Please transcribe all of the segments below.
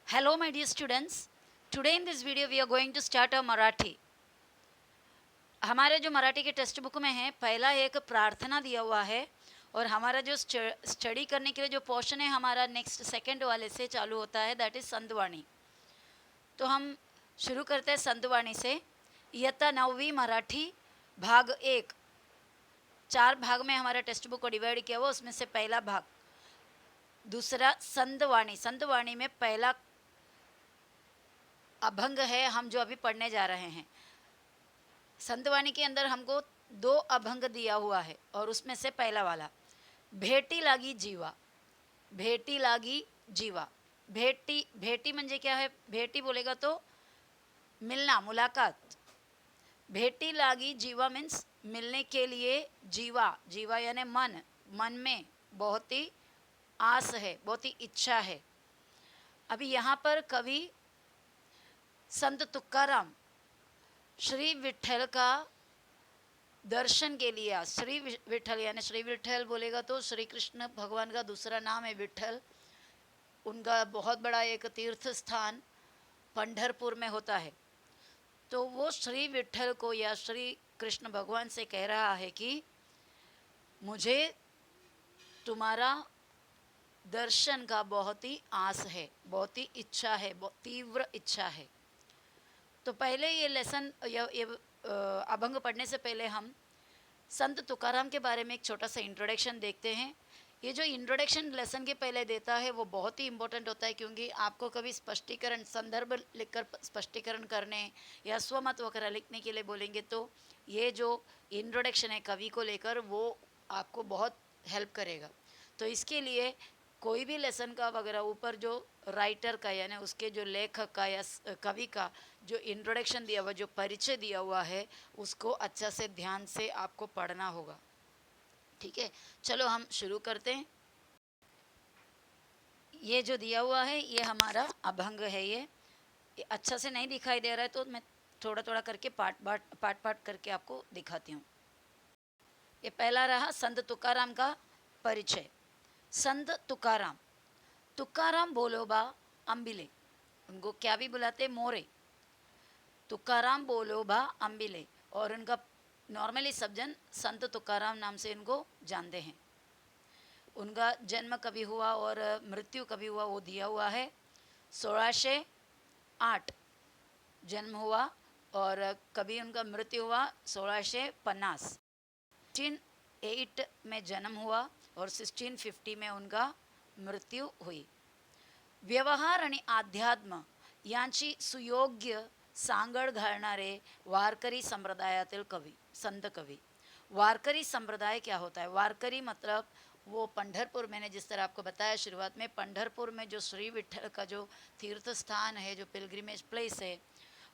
Hello my dear students, today in this video we are going to start a Marathi. हमारे जो मराठी के text book में है पहला एक प्रार्थना दिया हुआ है और हमारा जो स्टडी करने के लिए जो पोर्शन है हमारा नेक्स्ट सेकंड वाले से चालू होता है, दैट इज़ संतवाणी. तो हम शुरू करते हैं संतवाणी से. इयत्ता 9वीं मराठी भाग 1. 4 भाग में हमारा टेक्स्ट बुक को डिवाइड किया हुआ, उसमें से पहला भाग. दूसरा संतवाणी. संतवाणी में पहला अभंग है हम जो अभी पढ़ने जा रहे हैं. संतवाणी के अंदर हमको 2 अभंग दिया हुआ है और उसमें से पहला वाला भेटी लागी जीवा. भेटी लागी जीवा. भेटी भेटी म्हणजे क्या है? भेटी बोलेगा तो मिलना, मुलाकात. भेटी लागी जीवा मीन्स मिलने के लिए जीवा. जीवा यानी मन. मन में बहुत ही आस है, बहुत ही इच्छा है. अभी यहाँ पर कवि संत तुकाराम श्री विठल का दर्शन के लिए. श्री विठल यानी श्री विठल बोलेगा तो श्री कृष्ण भगवान का दूसरा नाम है विठल. उनका बहुत बड़ा एक तीर्थ स्थान पंढरपुर में होता है. तो वो श्री विठल को या श्री कृष्ण भगवान से कह रहा है कि मुझे तुम्हारा दर्शन का बहुत ही आस है, बहुत ही इच्छा है, बहुत तीव्र इच्छा है. तो पहले ये लेसन ये अभंग पढ़ने से पहले हम संत तुकाराम के बारे में एक छोटा सा इंट्रोडक्शन देखते हैं. ये जो इंट्रोडक्शन लेसन के पहले देता है वो बहुत ही इम्पोर्टेंट होता है, क्योंकि आपको कभी स्पष्टीकरण संदर्भ लिखकर स्पष्टीकरण करने या स्वमत वगैरह लिखने के लिए बोलेंगे तो ये जो इंट्रोडक्शन है कवि को लेकर वो आपको बहुत हेल्प करेगा. तो इसके लिए कोई भी लेसन का वगैरह ऊपर जो राइटर का यानी उसके जो लेखक का या कवि का जो इंट्रोडक्शन दिया हुआ, जो परिचय दिया हुआ है, उसको अच्छा से ध्यान से आपको पढ़ना होगा. ठीक है, चलो हम शुरू करते हैं. ये जो दिया हुआ है ये हमारा अभंग है. ये अच्छा से नहीं दिखाई दे रहा है तो मैं थोड़ा थोड़ा करके पार्ट करके आपको दिखाती हूँ. ये पहला रहा संत तुकाराम का परिचय. संत तुकाराम. तुकाराम बोलोबा अंबिले. उनको क्या भी बुलाते? मोरे. तुकाराम बोलोबा अंबिले. और उनका नॉर्मली सब जन संत तुकाराम नाम से इनको जानते हैं. उनका जन्म कभी हुआ और मृत्यु कभी हुआ वो दिया हुआ है. 1608 जन्म हुआ और कभी उनका मृत्यु हुआ 1650. 1608 में जन्म हुआ और 1650 में उनका मृत्यू हुई. व्यवहार आणि अध्यात्म यांची सुयोग्य सांगड घालणारे वारकरी संप्रदायातील कवि, संत कवि. वारकरी संप्रदाय क्या होता है? वारकरी मतलब वो पंढरपुर, मैंने जिस तरह आपको बताया शुरुआत में, पंढरपुर में जो श्री विठल का जो तीर्थ स्थान है, जो पिलग्रिमेज प्लेस है,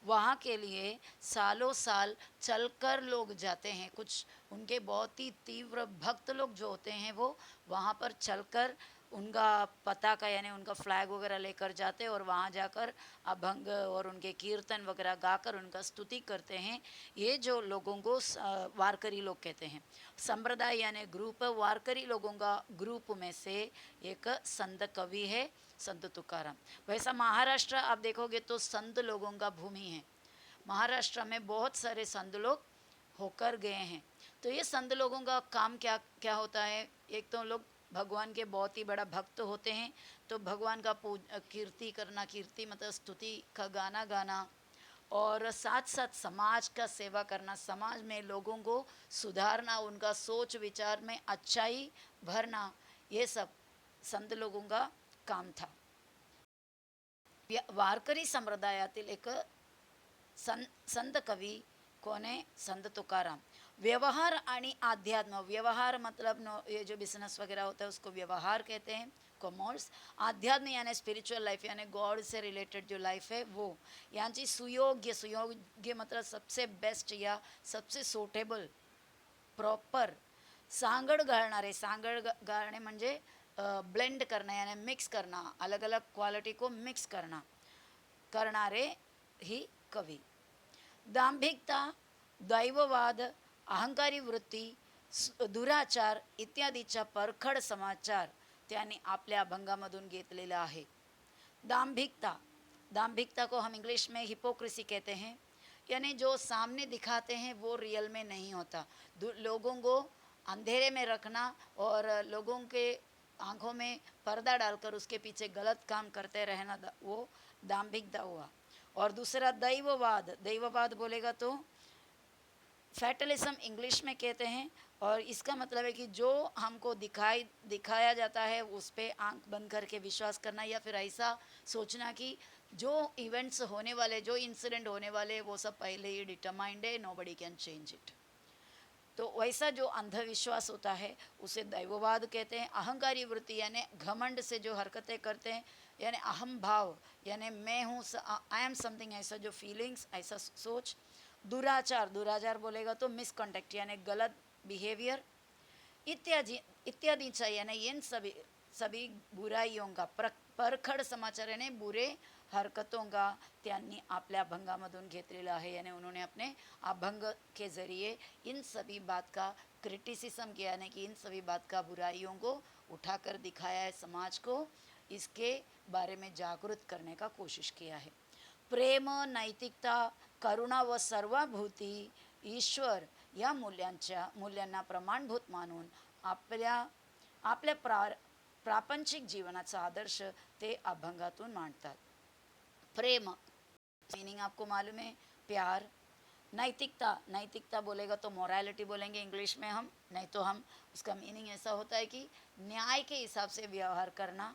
वहाँ के लिए सालों साल चलकर लोग जाते हैं. कुछ उनके बहुत ही तीव्र भक्त लोग जो होते हैं वो वहाँ पर चलकर उनका पताका यानी उनका फ्लैग वगैरह लेकर जाते हैं और वहाँ जाकर अभंग और उनके कीर्तन वगैरह गाकर उनका स्तुति करते हैं. ये जो लोगों को वारकरी लोग कहते हैं. संप्रदाय यानी ग्रुप. वारकरी लोगों का ग्रुप में से एक संत कवि है संत तुकाराम. वैसा महाराष्ट्र आप देखोगे तो संत लोगों का भूमि है. महाराष्ट्र में बहुत सारे संत लोग होकर गए हैं. तो ये संत लोगों का काम क्या क्या होता है? एक तो लोग भगवान के बहुत ही बड़ा भक्त होते हैं, तो भगवान का कीर्ति करना, कीर्ति मतलब स्तुति का गाना गाना, और साथ साथ समाज का सेवा करना, समाज में लोगों को सुधारना, उनका सोच विचार में अच्छाई भरना, ये सब संत लोगों का काम था. वारकरी संप्रदायातील एक संत कवि कोण आहे? संत तुकाराम. व्यवहार आणि अध्यात्म. व्यवहार मतलब ये जो बिजनेस वगैरह होता है उसको व्यवहार कहते हैं, कॉमर्स. आध्यात्म यानी स्पिरिचुअल लाइफ यानी गॉड से रिलेटेड जो लाइफ है वो. यांची सुयोग्य. सुयोग्य मतलब सबसे बेस्ट या सबसे सुटेबल, प्रॉपर. सांगड घालणारे. सांगड घालणे म्हणजे ब्लेंड करना यानी मिक्स करना, अलग अलग क्वालिटी को मिक्स करना, करणारे ही कवी. दांभिकता, दैववाद, अहंकारी वृत्ती, दुराचार इत्यादीचा परखड समाचार त्यांनी आपल्या अभंगामधून घेतलेला आहे. दाम्भिकता, दाम्भिकता को हम इंग्लिश में हिपोक्रेसी कहते हैं, यानी जो सामने दिखाते हैं वो रियल में नहीं होता। लोगों को अंधेरे में रखना और लोगों के आंखों में पर्दा डालकर उसके पीछे गलत काम करते रहना, वो दाम्भिकता हुआ। और दूसरा दैववाद, दैववाद बोलेगा तो फैटलिज्म इंग्लिश में कहते हैं, और इसका मतलब है कि जो हमको दिखाया जाता है उस पर आंख बंद करके विश्वास करना, या फिर ऐसा सोचना कि जो इवेंट्स होने वाले, जो इंसिडेंट होने वाले, वो सब पहले ही डिटरमाइंड है, नोबडी कैन चेंज इट। तो वैसा जो अंधविश्वास होता है उसे दैववाद कहते हैं। अहंकारी वृत्ति यानी घमंड से जो हरकतें करते हैं, यानी अहम भाव, यानी मैं हूँ, आई एम समथिंग, ऐसा जो फीलिंग्स, ऐसा सोच। दुराचार, दुराचार बोलेगा तो मिसकंडक्ट यानी गलत बिहेवियर। इत्यादि इत्यादीचा यानी इन सभी बुराइयों का परखड समाचार यानी बुरे हरकतों का त्यांनी आपल्या अभंगामधून घेतलेला आहे, यानी उन्होंने अपने अभंग के ज़रिए इन सभी बात का क्रिटिसिज्म किया, यानी कि इन सभी बात का बुराइयों को उठाकर दिखाया है, समाज को इसके बारे में जागरूक करने का कोशिश किया है। प्रेम, नैतिकता, करुणा व सर्वाभूती ईश्वर या मूल्यांना प्रमाणभूत मानून आपल्या प्रापंचिक जीवनाचा आदर्श ते अभंगातून मांडतात। प्रेम मीनिंग आपको मालूम है, प्यार। नैतिकता, नैतिकता बोलेगा तो मोरालिटी बोलेंगे इंग्लिश में हम, नहीं तो हम उसका मीनिंग ऐसा होता है कि न्याय के हिसाब से व्यवहार करना।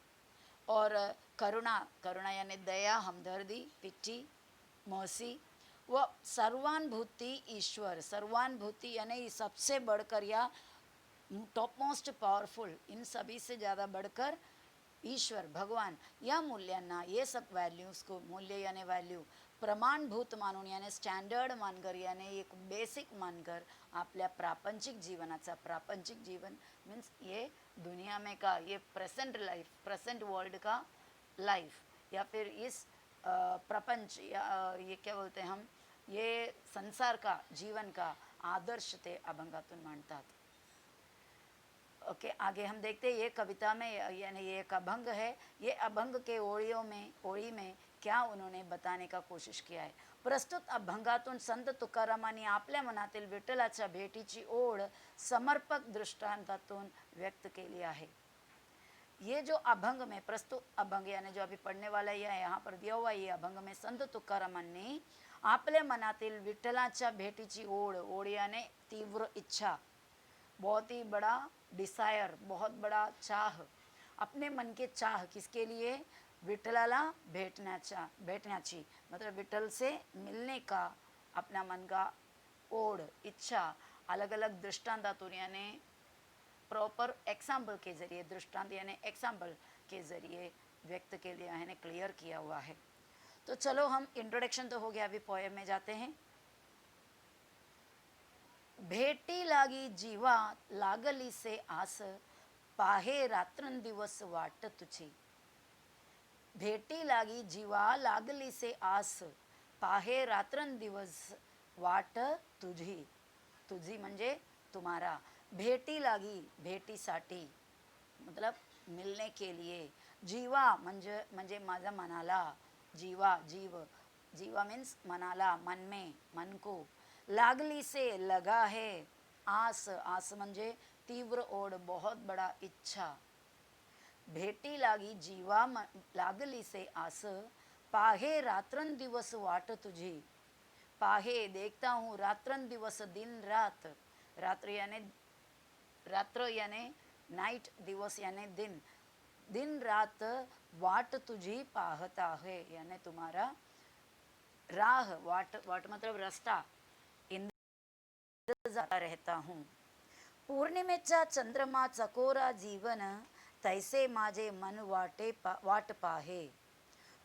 और करुणा, करुणा यानी दया, हमदर्दी, पिट्टी, मौसी। व सर्वानुभूति ईश्वर, सर्वानुभूति यानी सबसे बढ़कर या टॉप मोस्ट पावरफुल, इन सभी से ज़्यादा बढ़कर ईश्वर भगवान या मूल्यांना, ये सब वैल्यूज़ को, मूल्य यानी वैल्यू, प्रमाणभूत मानून यानी स्टँडर्ड मानकर, यानी एक बेसिक मानकर आपल्या प्रापंचिक जीवनाचा, प्रापंचिक जीवन मीन्स ये दुनिया में का, ये प्रेजेंट लाइफ, प्रेजेंट वर्ल्ड का लाइफ, या फिर इस प्रपंच, या ये क्या बोलते हैं हम, ये संसार का जीवन का आदर्श ते अभंगातून मांडतात। ओके, आगे हम देखते हैं ये कविता में, यानी ये एक अभंग है, ये अभंग के ओळी में क्या उन्होंने बताने का कोशिश किया है। प्रस्तुत अभंगातून संत तुकारामांनी आपल्या मनातील विठ्ठलाच्या भेटीची ओढ समर्पक दृष्टांतातून व्यक्त केली आहे। ये जो अभंग में प्रस्तुत अभंग यानी जो अभी पढ़ने वाला है यहाँ पर दिया हुआ, ये अभंग में संत तुकारामांनी आपल्या मनातील विठ्ठलाच्या भेटीची ओढ, ओढ यानी तीव्र इच्छा, बहुत ही बड़ा डिसायर, बहुत बड़ा चाह, अपने मन के चाह किसके लिए, विठ्ठलाला भेटण्याची, मतलब विठ्ठल से मिलने का अपना मन का ओढ, इच्छा, अलग अलग दृष्टांतातून यानी प्रॉपर एग्जाम्पल के ज़रिए, दृष्टांत यानी एग्जाम्पल के ज़रिए व्यक्त के लिए यानी क्लियर किया हुआ है। तो चलो हम इंट्रोडक्शन तो हो गया, अभी पोएम में जाते हैं। भेटी लागी जीवा लागली से आस, पाहे रात्रंदिवस वाट तुझी। भेटी लागी जीवा लागली से आस, पाहे रात्रंदिवस वाट तुझी। तुझी म्हणजे तुम्हारा, भेटी लागी भेटीसाठी, मतलब मिलने के लिए। जीवा म्हणजे माझ्या मनाला, जीवा जीव, जीवा मीन्स मनाला, मन में, मन को। लागली से लगा है, आस, आस म्हणजे तीव्र ओढ, बहुत बड़ा इच्छा। भेटी लागी जीवा लागली से आस, पाहे रात्रंदिवस वाट तुझी। पाहे देखता हूँ, रात्रंदिवस दिन रात, रात्र यानी रात्र यानी नाइट, दिवस यानी दिन, दिन रात वाट तुझी पाहता है, यानी तुम्हारा राह, वाट, वाट मतलब रास्ता, इंतजार रहता हूँ। पौर्णिमेचा चंद्रमा चकोरा जीवन, तैसे माझे मन वाट पाहे।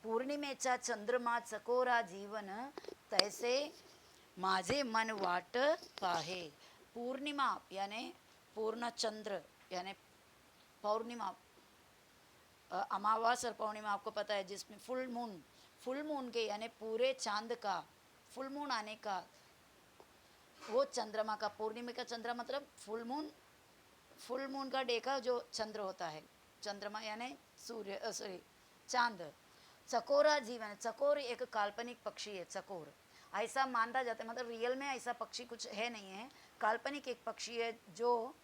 पौर्णिमेचा चंद्रमा चकोरा जीवन, तैसे माझे मन वाट पाहे। पूर्णिमा यानी पूर्ण चंद्र, यानी पौर्णिमा, अमावस और पूर्णिमा आपको पता है, जिसमें फुल मून के यानी पूरे चांद का, फुल मून आने का, वो चंद्रमा का, पूर्णिमा का चंद्र मतलब फुल मून का डे का जो चंद्र होता है, चंद्रमा यानी सूर्य, सॉरी चांद, चकोरा जीवन, चकोर एक काल्पनिक पक्षी है, चकोर ऐसा मानता जाता है, मतलब रियल में ऐसा पक्षी कुछ है नहीं है, काल्पनिक एक पक्षी है जो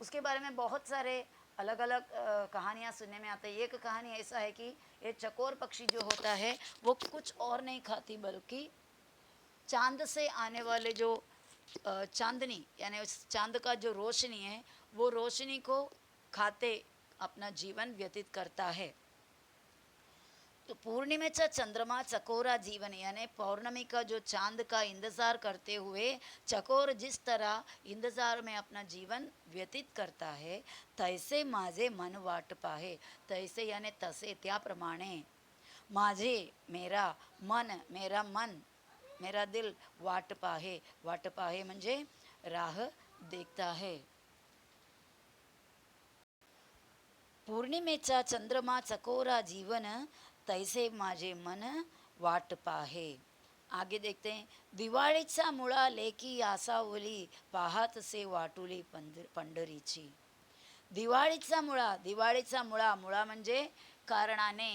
उसके बारे में बहुत सारे अलग अलग कहानियाँ सुनने में आते हैं। एक कहानी ऐसा है कि ये चकोर पक्षी जो होता है वो कुछ और नहीं खाती बल्कि चांद से आने वाले जो चांदनी यानी उस चांद का जो रोशनी है वो रोशनी को खाते अपना जीवन व्यतीत करता है। तो पूर्णिमेचा चंद्रमा चकोरा जीवन यानी पौर्णमी का जो चांद का इंतज़ार करते हुए चकोर जिस तरह इंतज़ार में अपना जीवन व्यतीत करता है तैसे माझे मन वाट पाहे, तैसे यानी तसे त्याप्रमाणे माझे मेरा मन मेरा दिल वाट पाहे म्हणजे राह देखता है। पौर्णिमेचा चंद्रमा चकोरा जीवन तैसे माझे मन वाट पाहे। आगे देखते हैं, दिवाळीचा मुळा लेकी आसावली पाहतसे वाटुली पंढरीची। दिवाळीचा मुळा मुळा म्हणजे कारणाने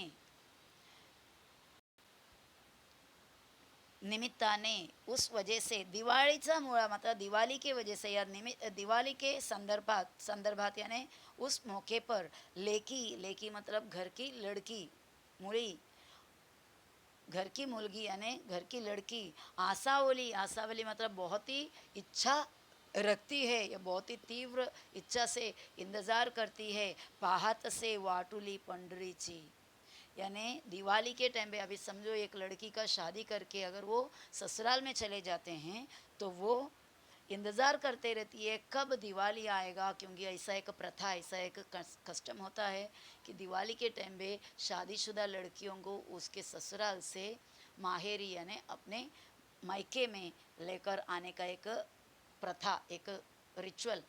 निमित्ताने उस वजह से दिवाळीचा मुळा मतलब दिवाली के वजह से या दिवाली के संदर्भात यानी उस मौके पर लेकी मतलब घर की लड़की मुड़ी घर की मुलगी यानी घर की लड़की आसावली मतलब बहुत ही इच्छा रखती है या बहुत ही तीव्र इच्छा से इंतज़ार करती है पाहत से वाटुली पंडरीची यानी दिवाली के टाइम पे अभी समझो एक लड़की का शादी करके अगर वो ससुराल में चले जाते हैं तो वो इंतज़ार करते रहती है कब दिवाली आएगा, क्योंकि ऐसा एक प्रथा ऐसा एक कस्टम होता है कि दिवाली के टाइम पे शादीशुदा लड़कियों को उसके ससुराल से माहेरी यानी अपने मायके में लेकर आने का एक प्रथा एक रिचुअल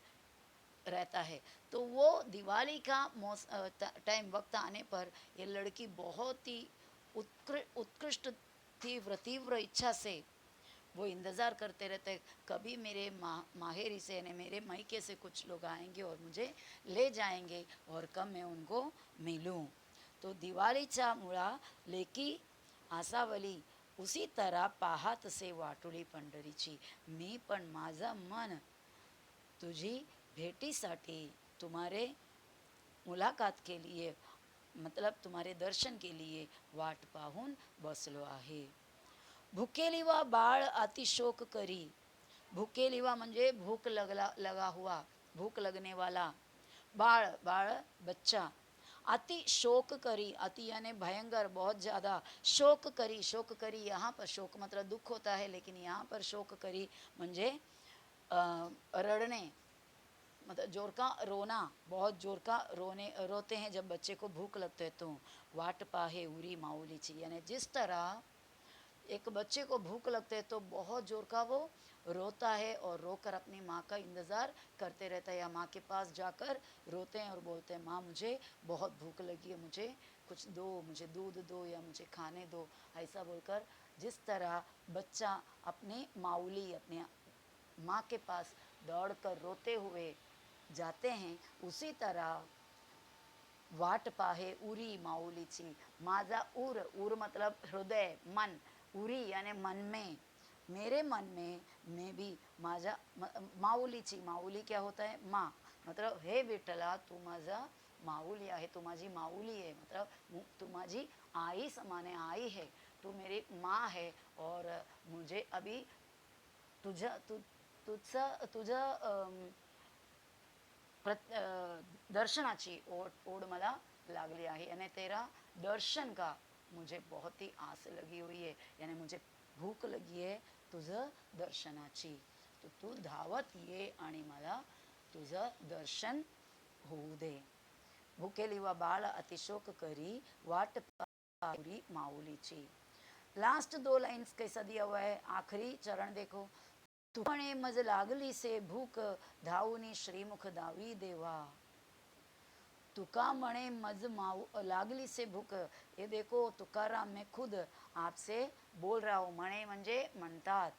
रहता है। तो वो दिवाली का टाइम वक्त आने पर ये लड़की बहुत ही उत्कृष्ट तीव्र तीव्र इच्छा से वो इंतज़ार करते रहते कभी मेरे माहेरी से यानी मेरे मायके से कुछ लोग आएंगे और मुझे ले जाएंगे और कब मैं उनको मिलूं। तो दिवाळीचा मुळा लेकी आसावली उसी तरह पाहत से वाटुली पंढरीची, मी पण माझं मन तुझी भेटीसाठी तुम्हारे मुलाकात के लिए मतलब तुम्हारे दर्शन के लिए वाट पाहून बसलो आहे। भुकेलिवा बाळ अतिशोक करी, भुकेलिवा म्हणजे भूख लगा हुआ भूख लगने वाला, बाळ बाळ बच्चा, अति शोक करी अति यानी भयंकर बहुत ज़्यादा, शोक करी यहाँ पर शोक मतलब दुख होता है लेकिन यहाँ पर शोक करी म्हणजे रड़ने मतलब जोर का रोना, बहुत जोर का रोते हैं जब बच्चे को भूख लगते है। तो वाट पाहे उरी माऊलीची यानी जिस तरह एक बच्चे को भूख लगते है तो बहुत जोर का वो रोता है और रोकर अपनी माँ का इंतज़ार करते रहता है या माँ के पास जाकर रोते हैं और बोलते हैं माँ मुझे बहुत भूख लगी है, मुझे कुछ दो, मुझे दूध दो या मुझे खाने दो, ऐसा बोलकर जिस तरह बच्चा अपनी माऊली अपने माँ के पास दौड़कर रोते हुए जाते हैं उसी तरह वाट पाहे उरी माऊलीची, माझा उर मतलब हृदय मन, उरी यानी मन में, मेरे मन में मैं भी माझा माऊलीची, माऊली क्या होता है माँ, मतलब हे विठ्ठला तू माझा माऊली आहे, तू माझी माऊली है मतलब तू माझी आई समाने आई है, तू मेरी माँ है और मुझे अभी तुझं दर्शनाची ओढ मला लागली आहे यानी तेरा दर्शन का मुझे बहुत ही आस लगी हुई है यानी मुझे भूक लगी है तुझं दर्शनाची, तो तू धावत ये आणि मला तुझं दर्शन होऊ दे। भुकेलिवा बाळ अतिशोक करी वाट पाहुरी माऊलीची। लास्ट दो लाइन्स कैसा दिया हुआ है, आखिरी चरण देखो, तुफाने मज लागली से भूक धावनी श्रीमुख दावी देवा, तुका मणे मज लागली से भूक, ये देखो तुकाराम मैं खुद आपसे बोल रहा हूँ, मणे म्हणजे म्हणतात,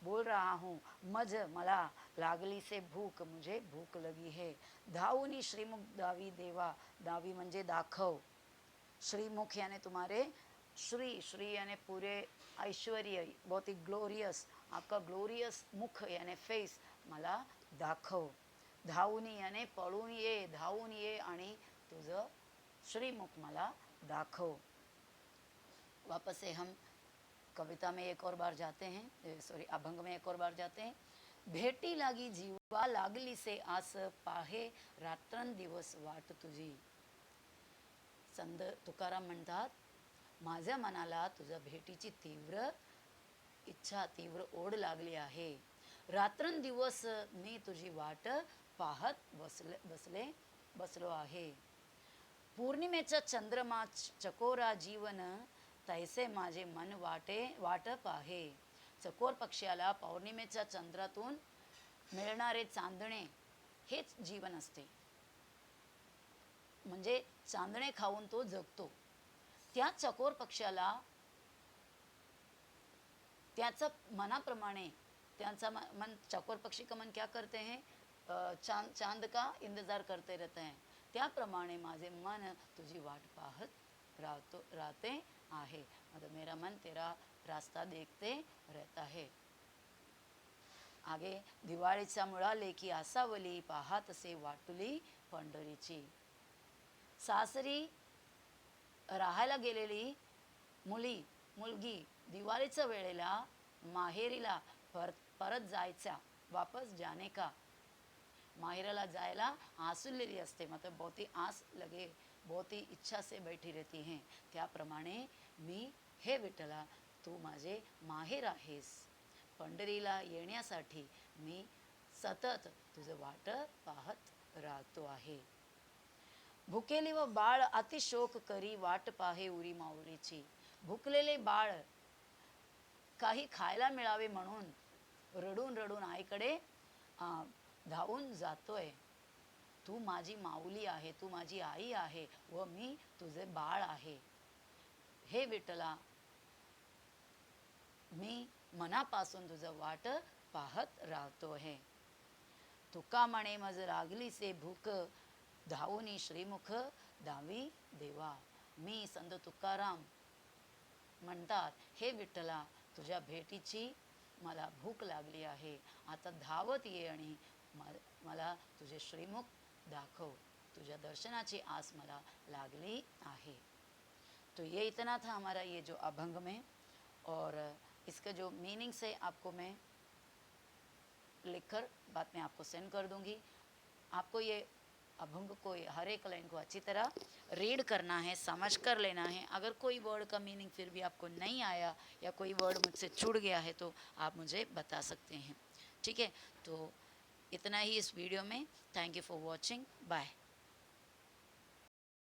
बोल रहा हूँ, मज मला लागली से भूक मुझे भूक लगी है, धावनी श्रीमुख दावी देवा, दावी म्हणजे दाखव, श्रीमुख यानी तुम्हारे श्री, श्री यानी पूरे ऐश्वर्य, बहुत ही ग्लोरियस, आपका ग्लोरियस मुख यानी फेस मला दाखव. धावून यानी पळून ये, धावून ये आणि तुझं श्रीमुख मला दाखव. वापस से हम कविता में एक और बार जाते हैं, सॉरी अभंग में एक और बार जाते हैं. भेटी लागी जीवा लागली से आस, पाहे रात्रंदिवस वाट तुझी. संत तुकाराम म्हणतात, माझ्या मनाला तुझ्या भेटीची तीव्र इच्छा, तीव्र ओढ लागली आहे. रात्रंदिवस मी तुझी वाट पाहत बसलो आहे. पौर्णिमेचा चंद्रमा चकोरा जीवन, तैसे माझे मन वाट पाहे. चकोर पक्ष्याला पौर्णिमेच्या चंद्रातून मिळणारे चांदणे हेच जीवन असते. म्हणजे चांदणे खाऊन तो जगतो. त्या चकोर पक्ष्याला त्याचा मनाप्रमाणे, त्यांचा मन, चकोर पक्षी का मन क्या करते हैं, चांद का इंतजार करते रहते हैं. त्याप्रमाणे माझे मन तुझी वाट पाहत राहते आहे. मतलब मेरा मन तेरा रास्ता देखते रहता है. आगे दिवाळीचा मुळा लेकी आसावली, पाहत असे वाटुली पंढरीची. सासरी राहायला गेलेली मुलगी दिवाळीच्या वेळेला माहेरीला परत जायचा, वापस जाने का, माहेराला जायला आसुलेली असते. मतलब बहुत ही आस लगे, बहुत ही इच्छा से बैठी रहती हैं. त्याप्रमाणे मी, हे विठ्ठला, तू माझे माहेर आहेस. पंढरीला येण्यासाठी मी सतत तुझं वाट पाहत राहतो आहे. भुकेली व बाळ अतिशोक करी, वाट पाहे उरी माऊलीची. भुकलेले बाळ काही खायला मिळावे म्हणून रडून रडून आईकडे धावून जातोय. तू माझी माऊली आहे, तू माझी आई आहे व मी तुझे बाळ आहे. हे विठ्ठला, मी मनापासून तुझं वाट पाहत राहतो आहे. तुका म्हणे मज लागली से भूक, धावूनी श्रीमुख दावी देवा. मी संत तुकाराम म्हणतात, हे विठ्ठला, तुझ्या भेटीची मला भूक लागली आहे. आता धावत ये आणि मला तुझे श्रीमुख दाखव. तुझ्या दर्शनाची आस मला लागली आहे. तो ये इतना था हमारा ये जो अभंग में, और इसका जो मीनिंग्स है आपको मैं लिखकर बाद में आपको सेंड कर दूंगी. आपको ये अभंग को, हर एक लाइन को अच्छी तरह रीड करना है, समझ कर लेना है. अगर कोई वर्ड का मीनिंग फिर भी आपको नहीं आया या कोई वर्ड मुझसे छूट गया है तो आप मुझे बता सकते हैं. ठीक है, तो इतना ही इस वीडियो में. Thank you for watching. Bye.